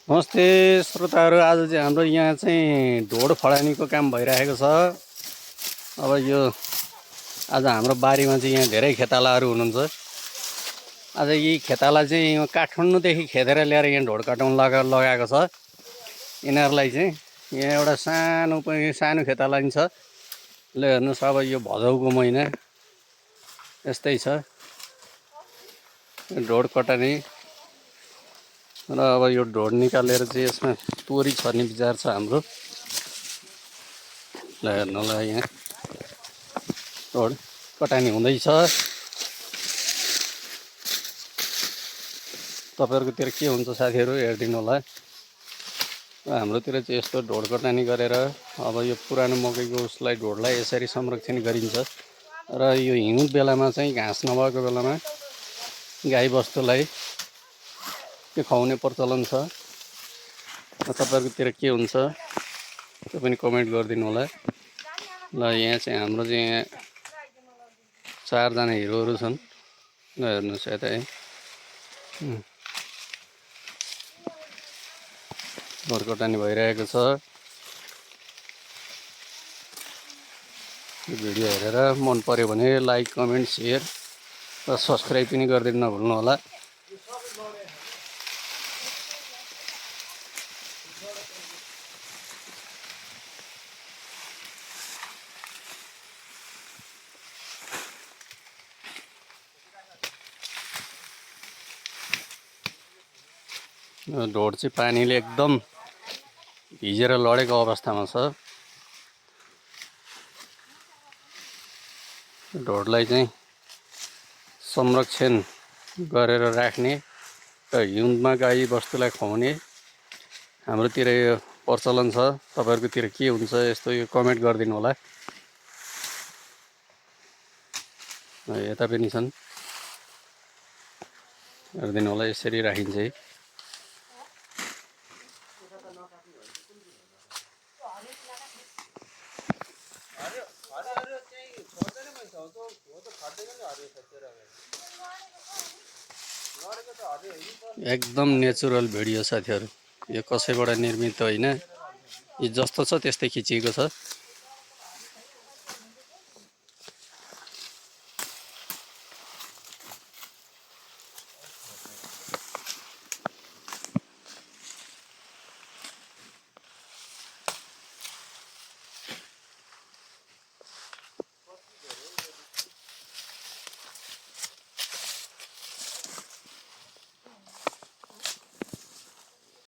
नमस्ते श्रोताहरू। आज चाहिँ हाम्रो यहाँ चाहिँ ढोड फडानीको काम भइरहेको छ। अब यो आज हाम्रो बारीमा चाहिँ यहाँ धेरै खेतालाहरू हुनुहुन्छ। आज यी खेताला चाहिँ काठमाडौँदेखि खेदेर ल्याएर यहाँ ढोड काटाउन लगाएको छ। यिनीहरूलाई चाहिँ यहाँ एउटा सानो खेताला नि छ। ल हेर्नुहोस्, अब यो भदौको महिना यस्तै छ, ढोड कटानी। र अब यो ढोड निकालेर चाहिँ यसमा तोरी छर्ने विचार छ हाम्रो। ल हेर्नु होला, यहाँ ढोड कटानी हुँदैछ। तपाईँहरूकोतिर के हुन्छ साथीहरू, हेरिदिनु होला। हाम्रोतिर चाहिँ यस्तो ढोड कटानी गरेर अब यो पुरानो मकैको उसलाई ढोडलाई यसरी संरक्षण गरिन्छ। र यो हिउँद बेलामा चाहिँ घाँस नभएको बेलामा गाईबस्तुलाई त्यो खुवाउने प्रचलन छ। तपाईँहरूकोतिर के हुन्छ त्यो पनि कमेन्ट गरिदिनु होला। ल यहाँ चाहिँ हाम्रो चाहिँ यहाँ 4 जना हिरोहरू छन्। ल हेर्नुहोस् यता है, ढोड कटानी भइरहेको छ। भिडियो हेरेर मन पर्यो भने लाइक, कमेन्ट, सेयर र सब्सक्राइब पनि गरिदिनु नभुल्नु होला। ढोड चाहिँ पानीले एकदम भिजेर लडेको अवस्थामा छ। ढोडलाई चाहिँ संरक्षण गरेर राख्ने र हिउँदमा गाई बस्तुलाई खुवाउने हाम्रोतिर यो प्रचलन छ। तपाईँहरूकोतिर के हुन्छ यस्तो, यो कमेन्ट गरिदिनु होला। यता पनि छन्, हेरिदिनु होला। यसरी राखिन्छ है। एकदम नेचुरल भिडियो साथीहरू, यो कसैबाट निर्मित होइन। यो जस्तो छ त्यस्तै खिचिएको छ।